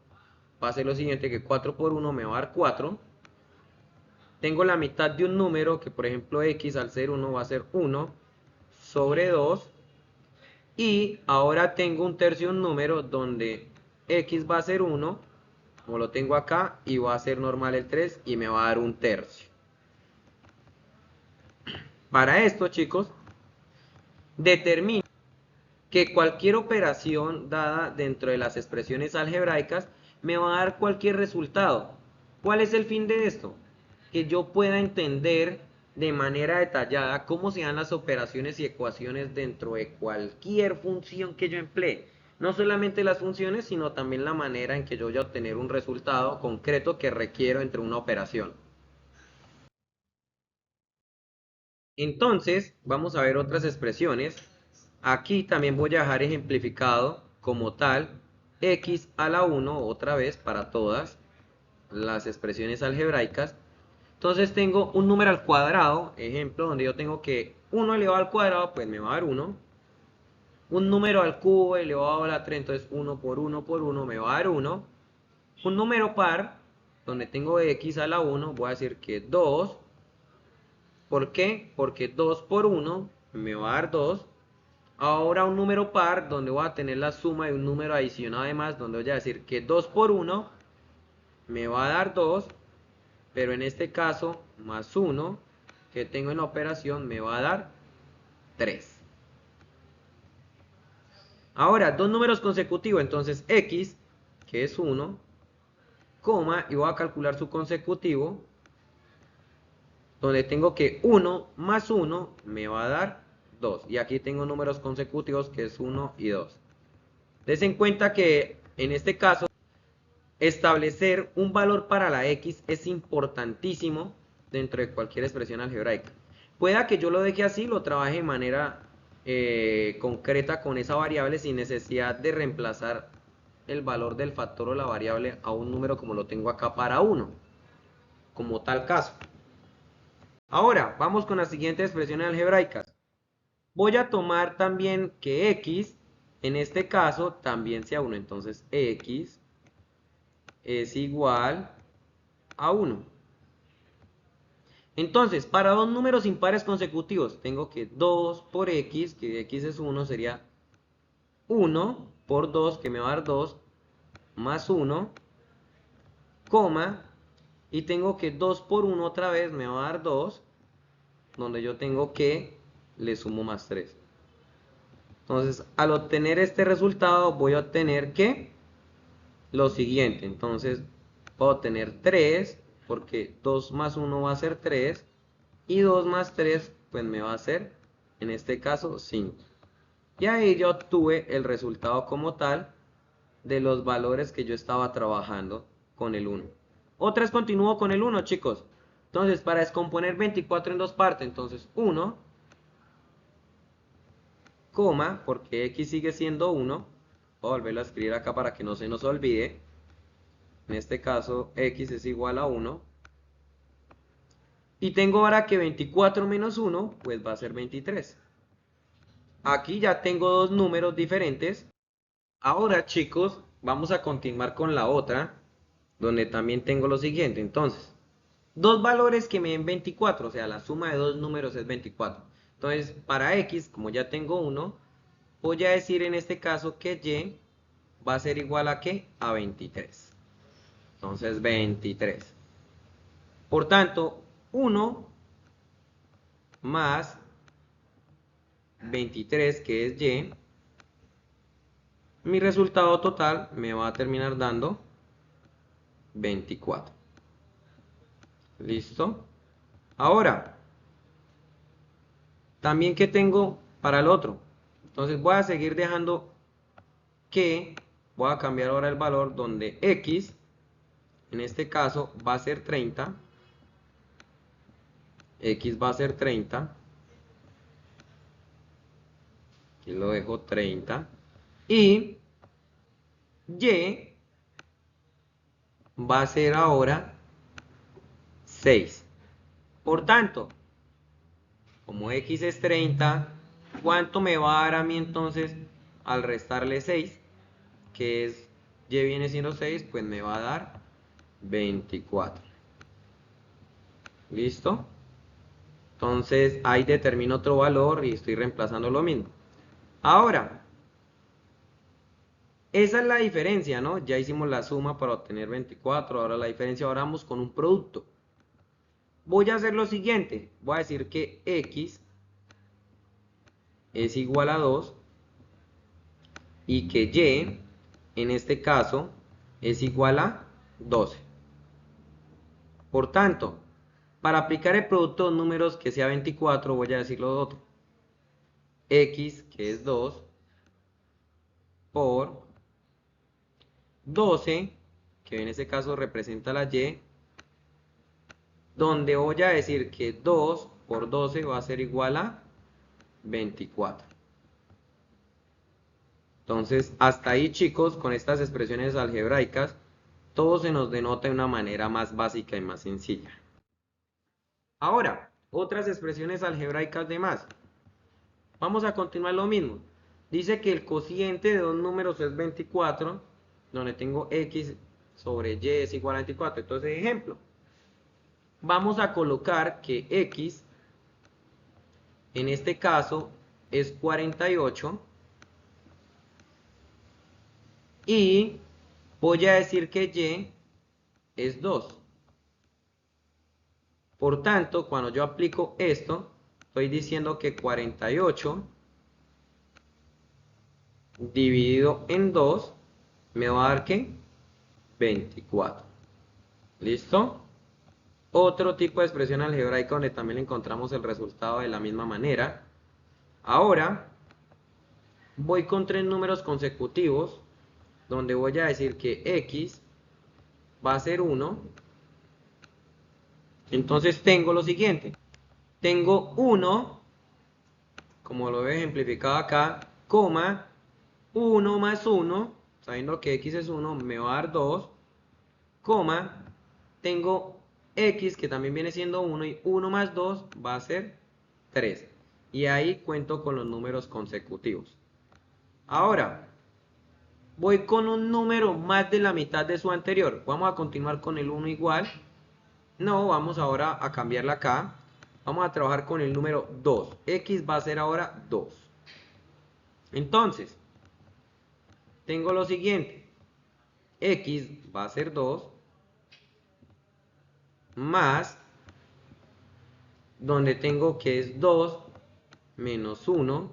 A: va a ser lo siguiente, que 4 por 1 me va a dar 4. Tengo la mitad de un número, que por ejemplo x al ser 1 va a ser 1 sobre 2. Y ahora tengo un tercio de un número donde x va a ser 1, como lo tengo acá, y va a ser normal el 3 y me va a dar un tercio. Para esto, chicos, determino que cualquier operación dada dentro de las expresiones algebraicas me va a dar cualquier resultado. ¿Cuál es el fin de esto? Que yo pueda entender de manera detallada cómo se dan las operaciones y ecuaciones dentro de cualquier función que yo emplee. No solamente las funciones, sino también la manera en que yo voy a obtener un resultado concreto que requiero entre una operación. Entonces, vamos a ver otras expresiones. Aquí también voy a dejar ejemplificado como tal x a la 1 otra vez para todas las expresiones algebraicas. Entonces tengo un número al cuadrado, ejemplo, donde yo tengo que 1 elevado al cuadrado, pues me va a dar 1. Un número al cubo elevado a la 3, entonces 1 por 1 por 1 me va a dar 1. Un número par, donde tengo x a la 1, voy a decir que 2. ¿Por qué? Porque 2 por 1 me va a dar 2. Ahora un número par, donde voy a tener la suma de un número adicional además, donde voy a decir que 2 por 1 me va a dar 2, pero en este caso, más 1 que tengo en la operación me va a dar 3. Ahora, dos números consecutivos, entonces x, que es 1, coma, y voy a calcular su consecutivo, donde tengo que 1 más 1 me va a dar 2. Y aquí tengo números consecutivos que es 1 y 2. Des en cuenta que en este caso establecer un valor para la x es importantísimo dentro de cualquier expresión algebraica. Pueda que yo lo deje así, lo trabaje de manera concreta con esa variable sin necesidad de reemplazar el valor del factor o la variable a un número como lo tengo acá para 1, como tal caso. Ahora, vamos con las siguientes expresiones algebraicas. Voy a tomar también que x, en este caso, también sea 1. Entonces, x es igual a 1. Entonces, para dos números impares consecutivos, tengo que 2 por x, que x es 1, sería 1. por 2, que me va a dar 2, más 1, coma, y tengo que 2 por 1 otra vez me va a dar 2, donde yo tengo que le sumo más 3. Entonces, al obtener este resultado, voy a obtener que lo siguiente. Entonces, voy a obtener 3, porque 2 más 1 va a ser 3, y 2 más 3, pues me va a ser, en este caso, 5. Y ahí yo obtuve el resultado como tal de los valores que yo estaba trabajando con el 1. Otra vez continúo con el 1, chicos. Entonces, para descomponer 24 en dos partes, entonces 1, coma, porque x sigue siendo 1. Voy a volverlo a escribir acá para que no se nos olvide. En este caso, x es igual a 1. Y tengo ahora que 24 menos 1, pues va a ser 23. Aquí ya tengo dos números diferentes. Ahora, chicos, vamos a continuar con la otra, donde también tengo lo siguiente. Entonces, dos valores que me den 24, o sea, la suma de dos números es 24. Entonces, para x, como ya tengo 1, voy a decir en este caso que y va a ser igual a ¿qué? A 23. Entonces, 23. Por tanto, 1 más 23, que es y, mi resultado total me va a terminar dando 24. ¿Listo? Ahora, también que tengo para el otro. Entonces voy a seguir dejando que, voy a cambiar ahora el valor donde x, en este caso, va a ser 30. X va a ser 30. Aquí lo dejo 30. Y y va a ser ahora 6. Por tanto, como x es 30, ¿cuánto me va a dar a mí entonces al restarle 6? Que es, y viene siendo 6, pues me va a dar 24. ¿Listo? Entonces ahí determino otro valor y estoy reemplazando lo mismo. Ahora, esa es la diferencia, ¿no? Ya hicimos la suma para obtener 24, ahora la diferencia, ahora vamos con un producto. Voy a hacer lo siguiente, voy a decir que x es igual a 2 y que y, en este caso, es igual a 12. Por tanto, para aplicar el producto de números que sea 24, voy a decir lo otro. X, que es 2, por 12, que en este caso representa la y, donde voy a decir que 2 por 12 va a ser igual a 24. Entonces, hasta ahí, chicos, con estas expresiones algebraicas, todo se nos denota de una manera más básica y más sencilla. Ahora, otras expresiones algebraicas de más. Vamos a continuar lo mismo. Dice que el cociente de dos números es 24, donde tengo x sobre y es igual a 24. Entonces, ejemplo, vamos a colocar que x, en este caso, es 48 y voy a decir que y es 2. Por tanto, cuando yo aplico esto, estoy diciendo que 48 dividido en 2 me va a dar ¿qué? 24. ¿Listo? Otro tipo de expresión algebraica donde también encontramos el resultado de la misma manera. Ahora voy con tres números consecutivos donde voy a decir que x va a ser 1. Entonces tengo lo siguiente. Tengo 1, como lo he ejemplificado acá, coma, 1 más 1, sabiendo que x es 1, me va a dar 2, coma, tengo x que también viene siendo 1 y 1 más 2 va a ser 3. Y ahí cuento con los números consecutivos. Ahora, voy con un número más de la mitad de su anterior. Vamos a continuar con el 1 igual. No, vamos ahora a cambiarla acá. Vamos a trabajar con el número 2. X va a ser ahora 2. Entonces, tengo lo siguiente. X va a ser 2 más, donde tengo que es 2 menos 1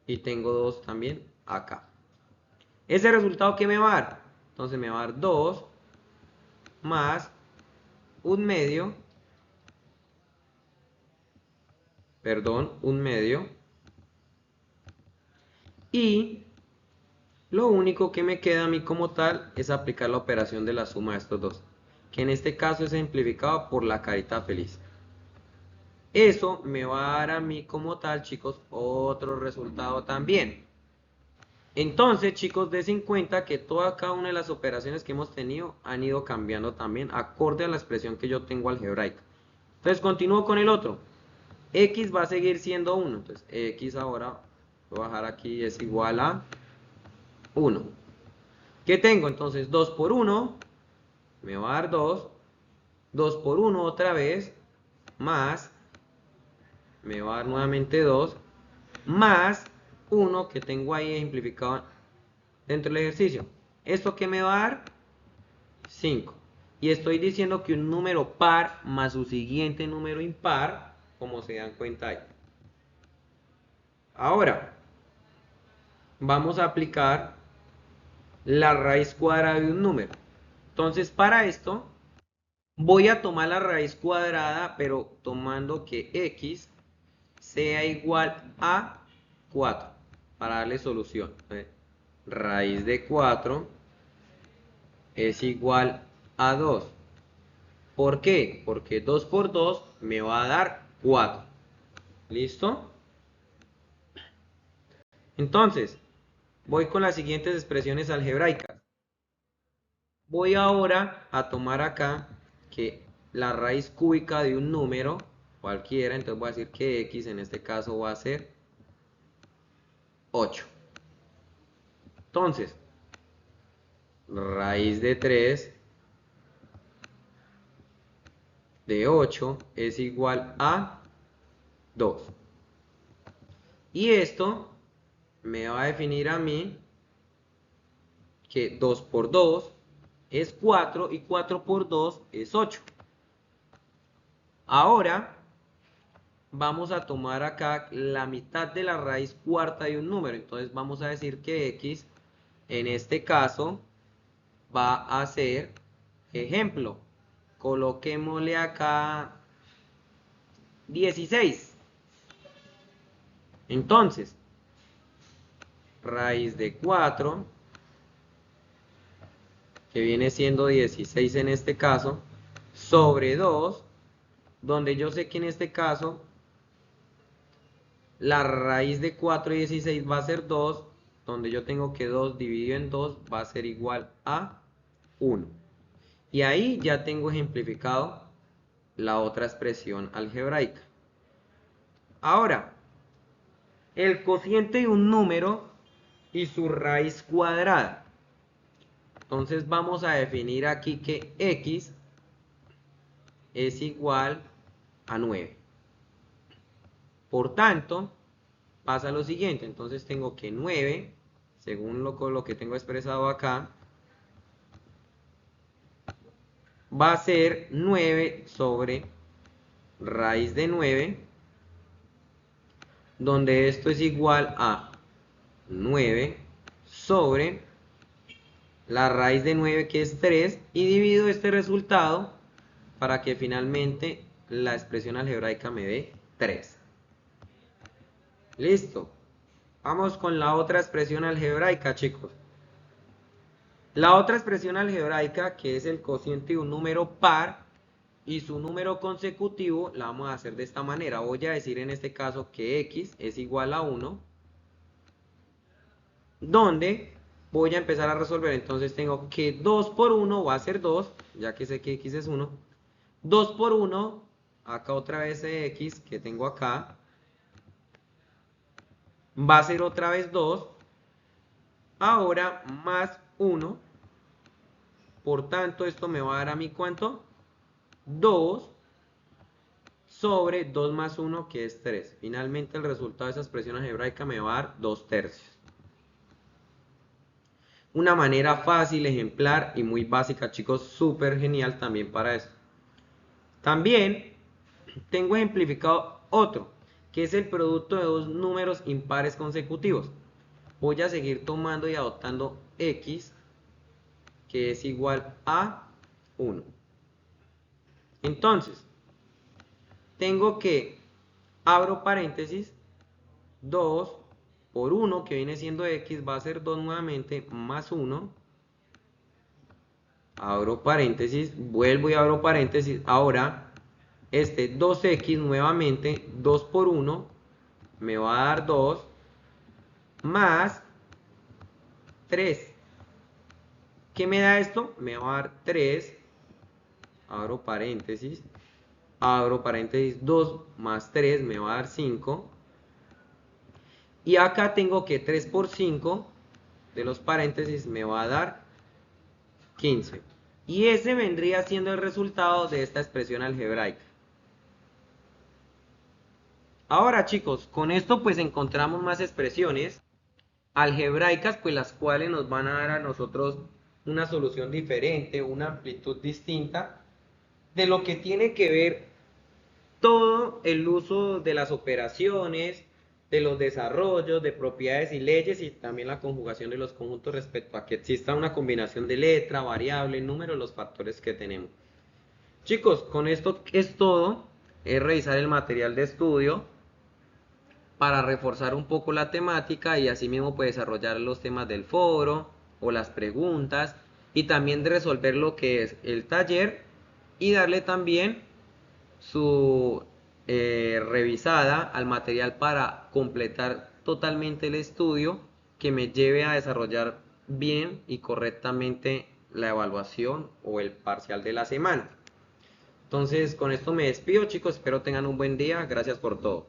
A: y tengo 2 también acá. ¿Ese resultado qué me va a dar? Entonces me va a dar 2 más un medio, y lo único que me queda a mí como tal es aplicar la operación de la suma de estos dos, que en este caso es simplificado por la carita feliz. Eso me va a dar a mí como tal, chicos, otro resultado también. Entonces, chicos, des en cuenta que toda cada una de las operaciones que hemos tenido han ido cambiando también acorde a la expresión que yo tengo algebraica. Entonces, continúo con el otro. X va a seguir siendo 1. Entonces, X ahora, voy a bajar aquí, es igual a 1. ¿Qué tengo? Entonces, 2 por 1 me va a dar 2. 2 por 1 otra vez, más, me va a dar nuevamente 2, más 1 que tengo ahí ejemplificado dentro del ejercicio. ¿Esto qué me va a dar? 5. Y estoy diciendo que un número par más su siguiente número impar, como se dan cuenta ahí. Ahora, vamos a aplicar la raíz cuadrada de un número. Entonces, para esto, voy a tomar la raíz cuadrada, pero tomando que x sea igual a 4, para darle solución. Raíz de 4 es igual a 2. ¿Por qué? Porque 2 por 2 me va a dar 4. ¿Listo? Entonces, voy con las siguientes expresiones algebraicas. Voy ahora a tomar acá que la raíz cúbica de un número cualquiera, entonces voy a decir que x en este caso va a ser 8. Entonces, raíz de 3 de 8 es igual a 2. Y esto me va a definir a mí que 2 por 2 es 4 y 4 por 2 es 8. Ahora vamos a tomar acá la mitad de la raíz cuarta de un número. Entonces vamos a decir que x en este caso va a ser, ejemplo, coloquémosle acá 16. Entonces, raíz de 4, que viene siendo 16 en este caso, sobre 2, donde yo sé que en este caso la raíz de 4 y 16 va a ser 2, donde yo tengo que 2 dividido en 2 va a ser igual a 1. Y ahí ya tengo ejemplificado la otra expresión algebraica. Ahora, el cociente de un número y su raíz cuadrada. Entonces vamos a definir aquí que x es igual a 9. Por tanto, pasa lo siguiente. Entonces tengo que 9, según lo que tengo expresado acá, va a ser 9 sobre raíz de 9, donde esto es igual a 9 sobre la raíz de 9, que es 3, y divido este resultado para que finalmente la expresión algebraica me dé 3. Listo. Vamos con la otra expresión algebraica, chicos. La otra expresión algebraica, que es el cociente de un número par y su número consecutivo, la vamos a hacer de esta manera. Voy a decir en este caso que x es igual a 1, donde voy a empezar a resolver. Entonces tengo que 2 por 1 va a ser 2, ya que sé que x es 1. 2 por 1, acá otra vez x que tengo acá, va a ser otra vez 2. Ahora más 1. Por tanto, esto me va a dar a mí ¿cuánto? 2 sobre 2 más 1, que es 3. Finalmente el resultado de esa expresión algebraica me va a dar 2 tercios. una manera fácil, ejemplar y muy básica, chicos, súper genial también para esto. También tengo ejemplificado otro, que es el producto de dos números impares consecutivos. Voy a seguir tomando y adoptando x, que es igual a 1. Entonces, tengo que, abro paréntesis, 2 por 1, que viene siendo x, va a ser 2 nuevamente, más 1. Abro paréntesis, vuelvo y abro paréntesis. Ahora, este 2x nuevamente, 2 por 1, me va a dar 2, más 3. ¿Qué me da esto? Me va a dar 3, abro paréntesis, 2 más 3 me va a dar 5. Y acá tengo que 3 por 5 de los paréntesis me va a dar 15. Y ese vendría siendo el resultado de esta expresión algebraica. Ahora, chicos, con esto pues encontramos más expresiones algebraicas, pues las cuales nos van a dar a nosotros una solución diferente, una amplitud distinta de lo que tiene que ver todo el uso de las operaciones, de los desarrollos, de propiedades y leyes, y también la conjugación de los conjuntos respecto a que exista una combinación de letra, variable, número, los factores que tenemos. Chicos, con esto es todo. Es revisar el material de estudio para reforzar un poco la temática y asimismo pues desarrollar los temas del foro o las preguntas, y también de resolver lo que es el taller y darle también su revisada al material para completar totalmente el estudio que me lleve a desarrollar bien y correctamente la evaluación o el parcial de la semana. Entonces, con esto me despido, chicos. Espero tengan un buen día. Gracias por todo.